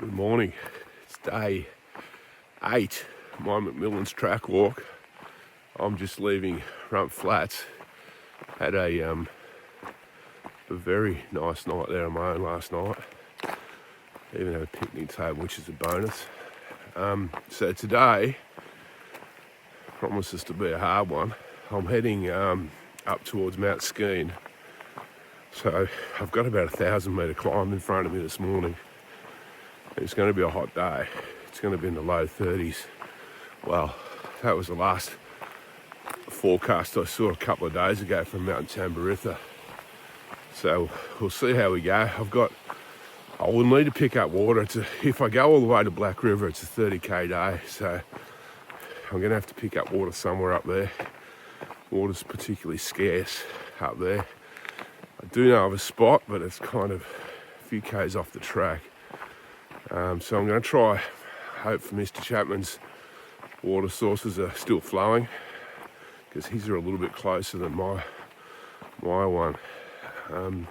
Good morning. It's day 8, my McMillans Track walk. I'm just leaving Rumpff Flats. Had a very nice night there on my own last night. Even had a picnic table, which is a bonus. So today promises to be a hard one. I'm heading up towards Mount Skene. So I've got about 1,000 metre climb in front of me this morning. It's going to be a hot day. It's going to be in the low 30s. Well, that was the last forecast I saw a couple of days ago from Mount Tambaritha. So we'll see how we go. I will need to pick up water. If I go all the way to Black River, it's a 30k day. So I'm going to have to pick up water somewhere up there. Water's particularly scarce up there. I do know of a spot, but it's kind of a few k's off the track. So I'm going to try, hope for Mr. Chapman's water sources are still flowing, because his are a little bit closer than my one. I'm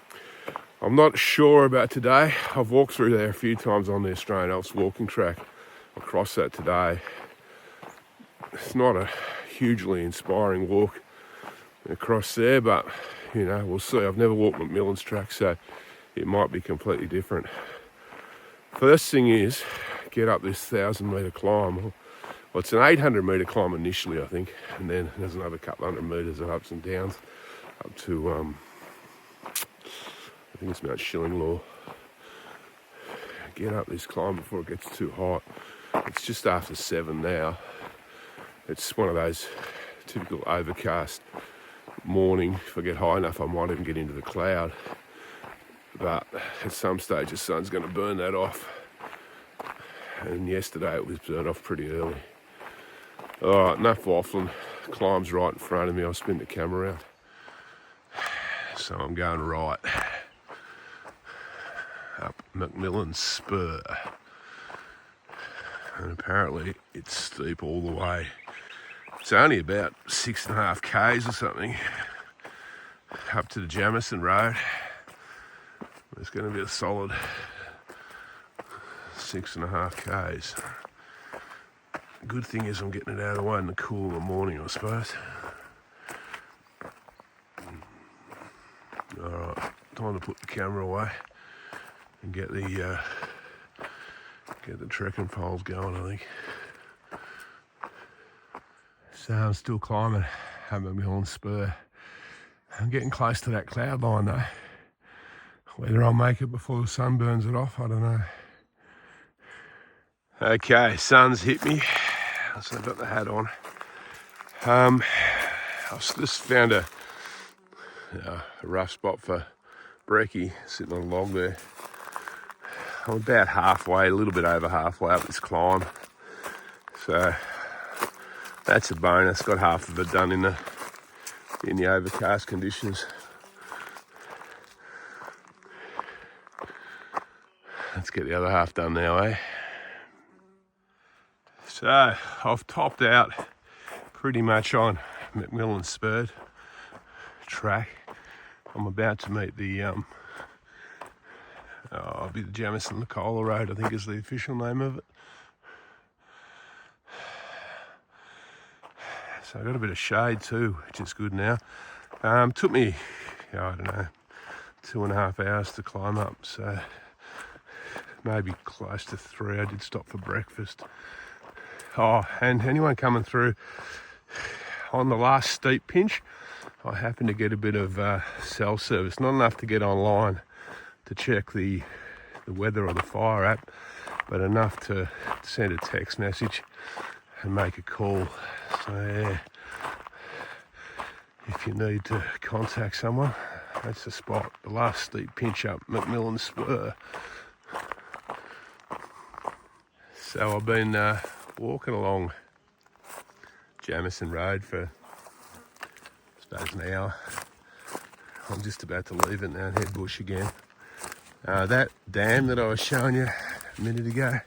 not sure about today. I've walked through there a few times on the Australian Alps walking track. I'll cross that today. It's not a hugely inspiring walk across there, but you know, we'll see. I've never walked McMillans Track, so it might be completely different. First thing is, get up this 1,000 metre climb. Well, it's an 800 metre climb initially, I think, and then there's another couple hundred metres of ups and downs up to, I think it's Mount Skene. Get up this climb before it gets too hot. It's just after 7 now. It's one of those typical overcast morning. If I get high enough, I might even get into the cloud. But at some stage, the sun's going to burn that off. And yesterday it was burnt off pretty early. All right, enough waffling. Climb's right in front of me. I'll spin the camera around. So I'm going right up McMillans Spur. And apparently it's steep all the way. It's only about 6.5 k's or something up to the Jamison Road. It's going to be a solid 6.5 k's. Good thing is I'm getting it out of the way in the cool of the morning, I suppose. Alright, time to put the camera away and get the trekking poles going, I think. So I'm still climbing at McMillans Spur. I'm getting close to that cloud line though. Whether I'll make it before the sun burns it off, I don't know. Okay, sun's hit me, so I've got the hat on. I've just found a rough spot for brekkie, sitting on a log there. I'm about halfway, a little bit over halfway up this climb. So that's a bonus. Got half of it done in the overcast conditions. Let's get the other half done now, eh? So I've topped out pretty much on McMillans Spur track. I'm about to meet the the Jamison Nicola Road, I think is the official name of it. So I got a bit of shade too, which is good now. Took me, I don't know, 2.5 hours to climb up, so maybe close to 3. I did stop for breakfast. Oh, and anyone coming through on the last steep pinch, I happened to get a bit of cell service, not enough to get online to check the weather or the fire app, but enough to send a text message and make a call. So yeah, if you need to contact someone, that's the spot. The last steep pinch up McMillans Spur. So I've been walking along Jamison Road for, I suppose, an hour. I'm just about to leave it now and head bush again. That dam that I was showing you a minute ago,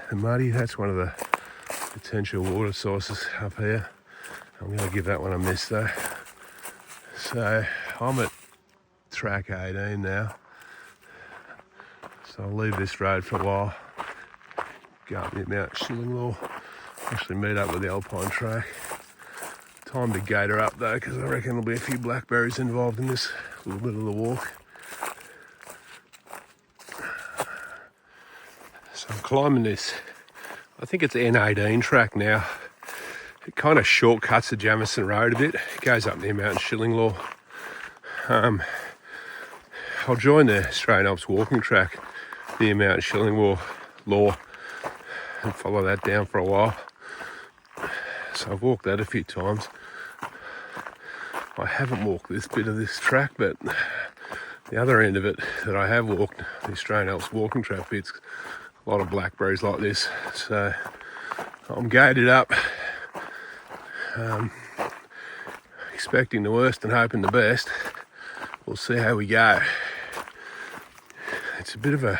the muddy, that's one of the potential water sources up here. I'm going to give that one a miss though. So I'm at track 18 now. So So I'll leave this road for a while, go up near Mount Skene, actually meet up with the Alpine Track. Time to gator up though, because I reckon there'll be a few blackberries involved in this little bit of the walk. So I'm climbing this, I think it's N18 track now. It kind of shortcuts the Jamison Road a bit. It goes up near Mount Skene. I'll join the Australian Alps walking track near Mount Skene and follow that down for a while. So I've walked that a few times. I haven't walked this bit of this track, but the other end of it that I have walked, the Australian Alps walking track bits, a lot of blackberries like this. So I'm gated up, expecting the worst and hoping the best. We'll see how we go. It's a bit of a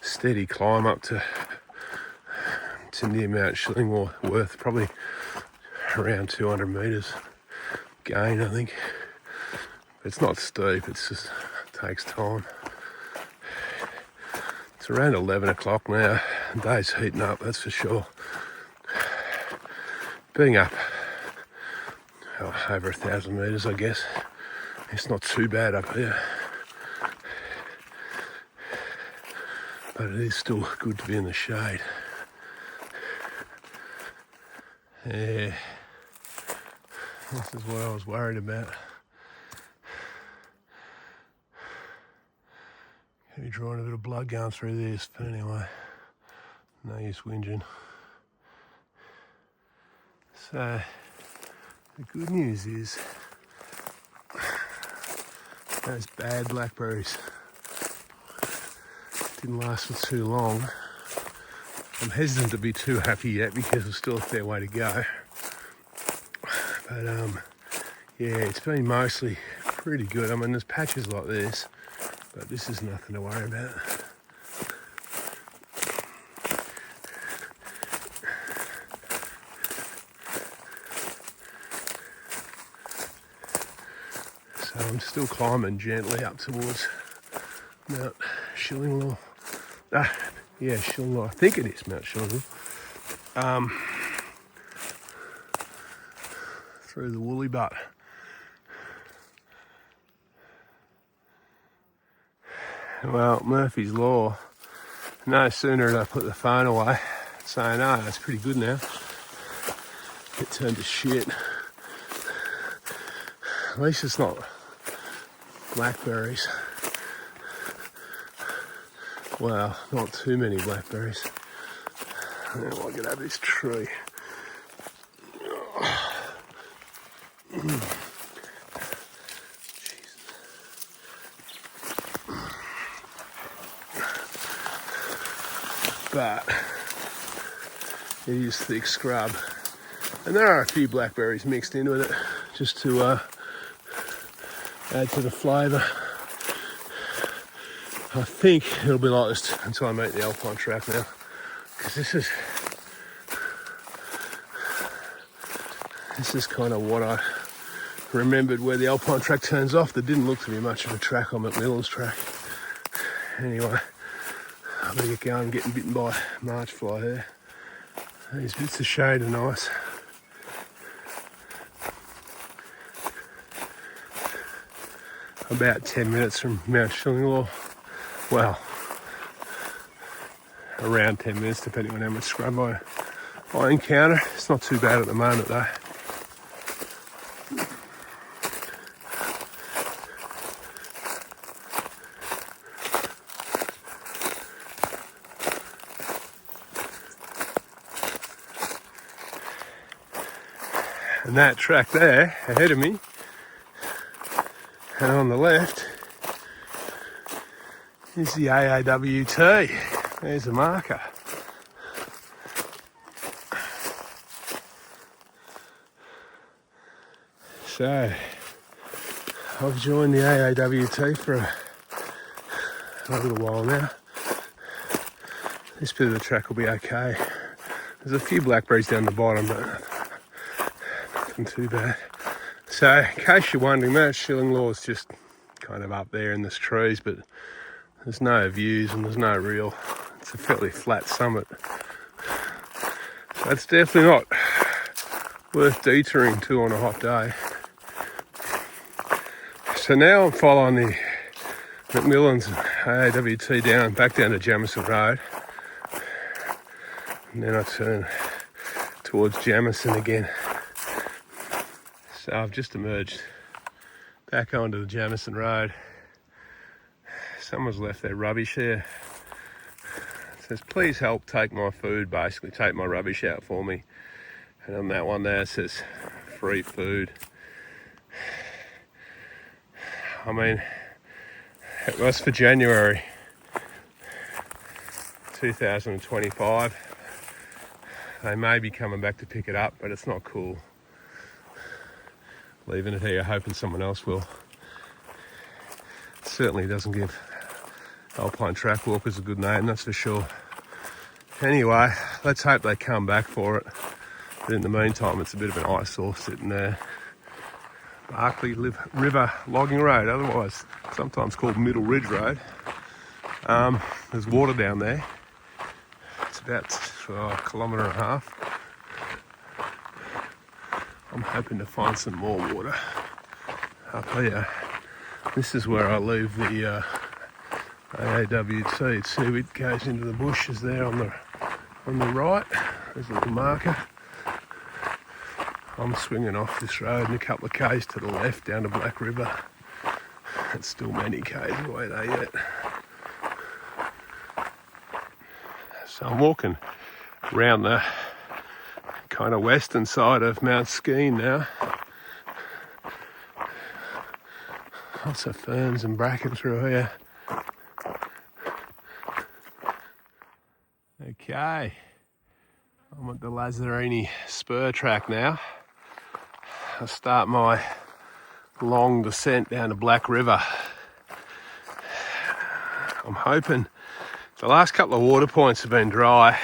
steady climb up to near Mount Skene, worth probably around 200 metres gain, I think. It's not steep, it's just it takes time. It's around 11 o'clock now, the day's heating up, that's for sure. Being up over 1,000 metres, I guess, it's not too bad up here. But it is still good to be in the shade. Yeah, this is what I was worried about. Could be drawing a bit of blood going through this, but anyway, no use whinging. So, the good news is, those bad blackberries didn't last for too long. I'm hesitant to be too happy yet because there's still a fair way to go. But yeah, it's been mostly pretty good. I mean, there's patches like this, but this is nothing to worry about. So I'm still climbing gently up towards Mount Skene. Yeah, Skene. I think it is Mount Skene. Through the woolly butt. Well, Murphy's Law. No sooner did I put the phone away, saying, "Oh, that's pretty good now," it turned to shit. At least it's not blackberries. Well, not too many blackberries. Now I'll get over this tree. But it is thick scrub. And there are a few blackberries mixed in with it just to add to the flavour. I think it'll be like this until I meet the Alpine Track now, because this is kind of what I remembered where the Alpine Track turns off. There didn't look to be much of a track on McMillans Track. Anyway, I better get going. I'm getting bitten by a march fly here. These bits of shade are nice. About 10 minutes from Mount Skene. Well, around 10 minutes depending on how much scrub I encounter. It's not too bad at the moment though. And that track there ahead of me and on the left is the AAWT. There's a marker. So I've joined the AAWT for a little while now. This bit of the track will be okay. There's a few blackberries down the bottom, but nothing too bad. So in case you're wondering, Mount Skene is just kind of up there in the trees, but There's no views and there's no real, it's a fairly flat summit. So it's definitely not worth detouring to on a hot day. So now I'm following the McMillans AAWT back down to Jamison Road. And then I turn towards Jamison again. So I've just emerged back onto the Jamison Road. Someone's left their rubbish there. It says, please help take my food, basically take my rubbish out for me. And on that one there it says free food. I mean, it was for January 2025. They may be coming back to pick it up, but it's not cool. Leaving it here, hoping someone else will. It certainly doesn't give Alpine track walkers a good name, that's for sure. Anyway, let's hope they come back for it. But in the meantime, it's a bit of an eyesore sitting there. Barkley River Logging Road, otherwise sometimes called Middle Ridge Road. There's water down there. It's about a kilometre and a half. I'm hoping to find some more water up here. This is where I leave the AAWT. See, it goes into the bushes there on the right. There's a little marker. I'm swinging off this road and a couple of k's to the left down to Black River. It's still many k's away there yet. So I'm walking around the kind of western side of Mount Skene now. Lots of ferns and bracken through here. Okay, I'm at the Lazzarini Spur track now. I start my long descent down to Black River. I'm hoping, the last couple of water points have been dry.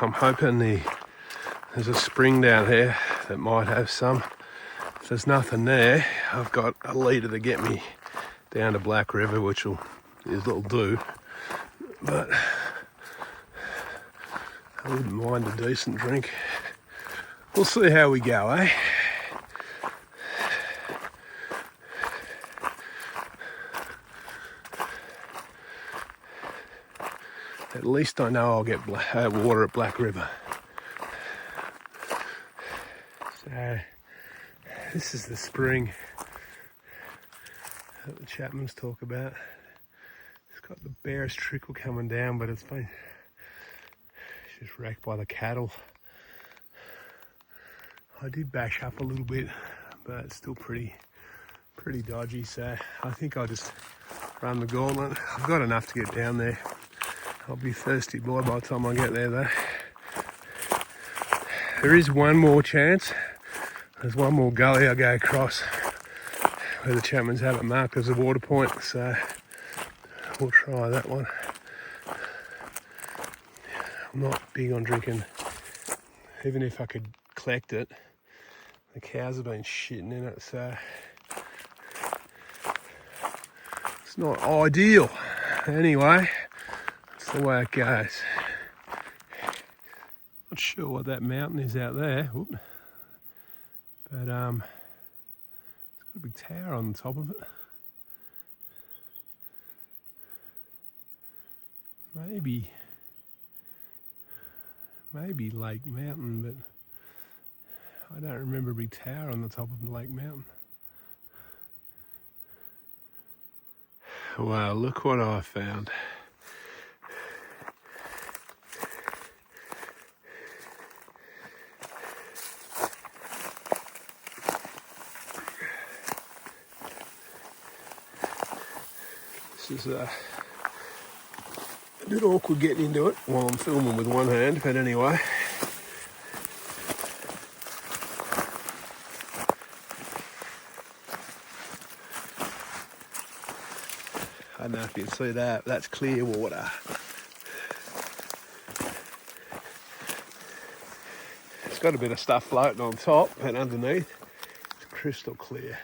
I'm hoping there's a spring down here that might have some. If there's nothing there, I've got a litre to get me down to Black River, which it'll do. But I wouldn't mind a decent drink. We'll see how we go, eh? At least I know I'll get water at Black River. So, this is the spring that the Chapmans talk about. It's got the barest trickle coming down, but it's just wrecked by the cattle. I did bash up a little bit, but it's still pretty dodgy, so I think I'll just run the gauntlet. I've got enough to get down there. I'll be thirsty boy by the time I get there though. There is one more chance. There's one more gully I go across where the Chapmans have it marked as a water point, so we'll try that one. I'm not big on drinking, even if I could collect it. The cows have been shitting in it, so it's not ideal. Anyway, that's the way it goes. Not sure what that mountain is out there, but it's got a big tower on the top of it. Maybe Lake Mountain, but I don't remember a big tower on the top of Lake Mountain. Wow, look what I found. This is a bit awkward getting into it while I'm filming with one hand, but anyway. I don't know if you can see that, that's clear water. It's got a bit of stuff floating on top, and underneath it's crystal clear.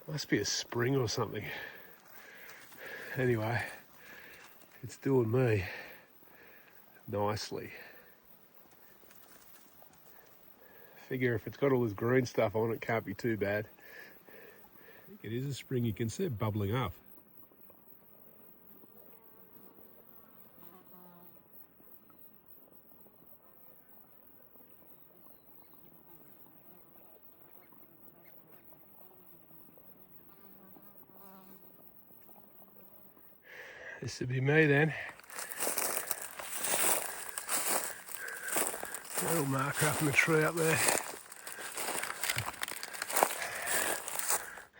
Must be a spring or something. anyway, it's doing me nicely. Figure if it's got all this green stuff on it, can't be too bad. I think it is a spring. You can see it bubbling up. This would be me then. A little marker up in the tree up there.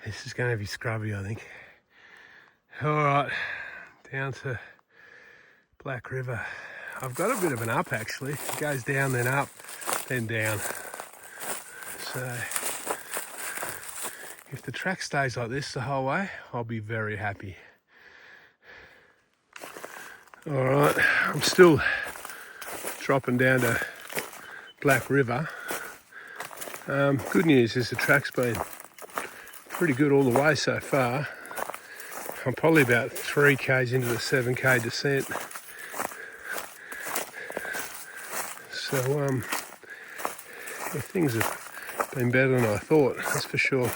This is going to be scrubby, I think. Alright, down to Black River. I've got a bit of an up actually. It goes down, then up, then down. So, if the track stays like this the whole way, I'll be very happy. Alright, I'm still dropping down to Black River. Good news is the track's been pretty good all the way so far. I'm probably about 3 k's into the 7k descent. So yeah, things have been better than I thought, that's for sure.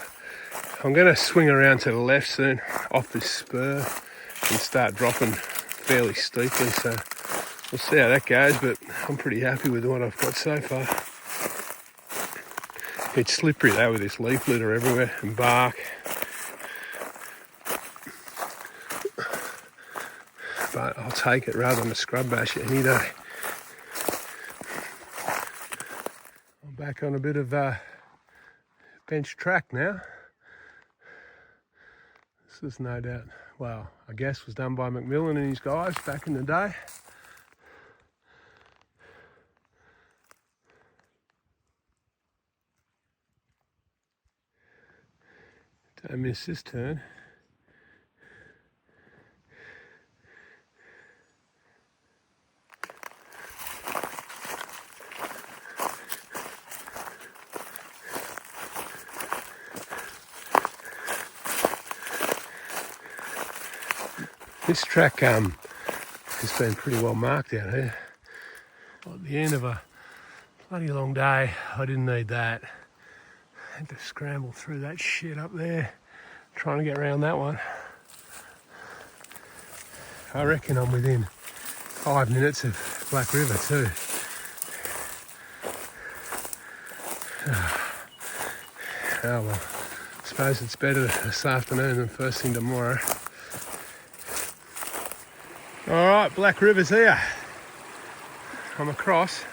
I'm going to swing around to the left soon off this spur and start dropping fairly steeply, so we'll see how that goes, but I'm pretty happy with what I've got so far. It's slippery though with this leaf litter everywhere and bark. But I'll take it rather than a scrub bash it any day. I'm back on a bit of bench track now. This is no doubt, well, I guess was done by McMillan and his guys back in the day. Don't miss this turn. This track has been pretty well marked out here. At the end of a bloody long day, I didn't need that. I had to scramble through that shit up there, trying to get around that one. I reckon I'm within 5 minutes of Black River too. Oh well, I suppose it's better this afternoon than first thing tomorrow. Alright, Black River's here. I'm across.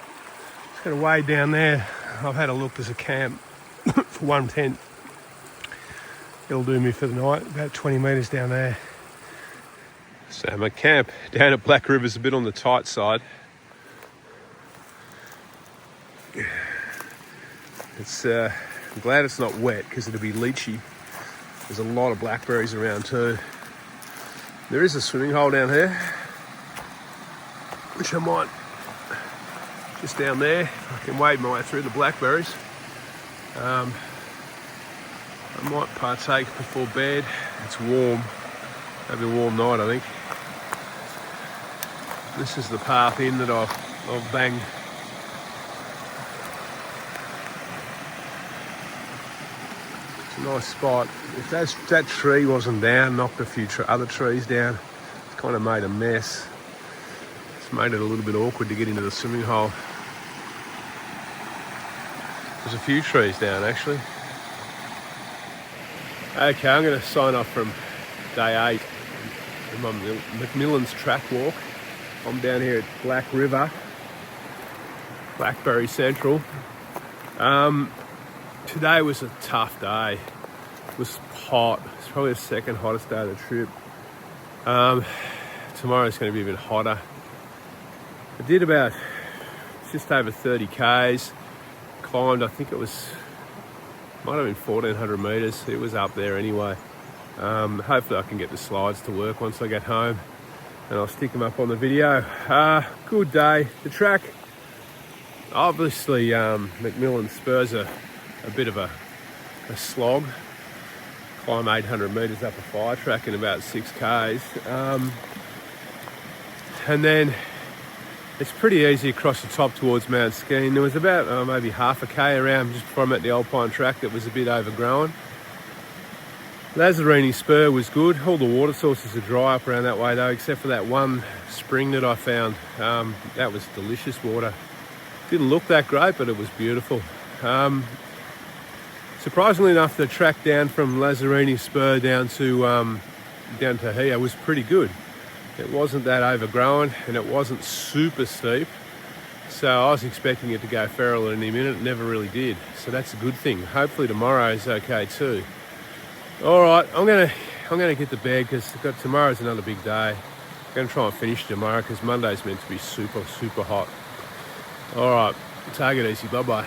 Just got to wade down there. I've had a look, there's a camp for one tent. It'll do me for the night, about 20 metres down there. So my camp down at Black River's a bit on the tight side. It's I'm glad it's not wet because it'll be leachy. There's a lot of blackberries around too. There is a swimming hole down here, which I might, just down there, I can wade my way through the blackberries. I might partake before bed. It's warm, it'll be a warm night I think. This is the path in that I've banged. It's a nice spot. If that tree wasn't down, knocked a few other trees down, it's kind of made a mess. It's made it a little bit awkward to get into the swimming hole. There's a few trees down actually. Okay, I'm going to sign off from day 8 of my McMillans Track walk. I'm down here at Black River, Blackberry Central. Today was a tough day. It was hot. It's probably the second hottest day of the trip. Tomorrow's going to be a bit hotter. I did about just over 30 k's. Climbed, I think it might have been 1,400 metres. It was up there anyway. Hopefully I can get the slides to work once I get home, and I'll stick them up on the video. Good day. The track, obviously McMillans Spur's a bit of a slog. climb 800 metres up a fire track in about 6 Ks. And then it's pretty easy across the top towards Mount Skene. There was about maybe half a K around just before I'm at the Alpine track that was a bit overgrown. Lazzarini Spur was good. All the water sources are dry up around that way though, except for that one spring that I found. That was delicious water. Didn't look that great, but it was beautiful. Surprisingly enough, the track down from Lazzarini Spur down to here was pretty good. It wasn't that overgrown and it wasn't super steep. So I was expecting it to go feral any minute. It never really did. So that's a good thing. Hopefully tomorrow is okay too. All right, I'm gonna get to bed because tomorrow's another big day. I'm gonna try and finish tomorrow because Monday's meant to be super hot. All right, take it easy. Bye bye.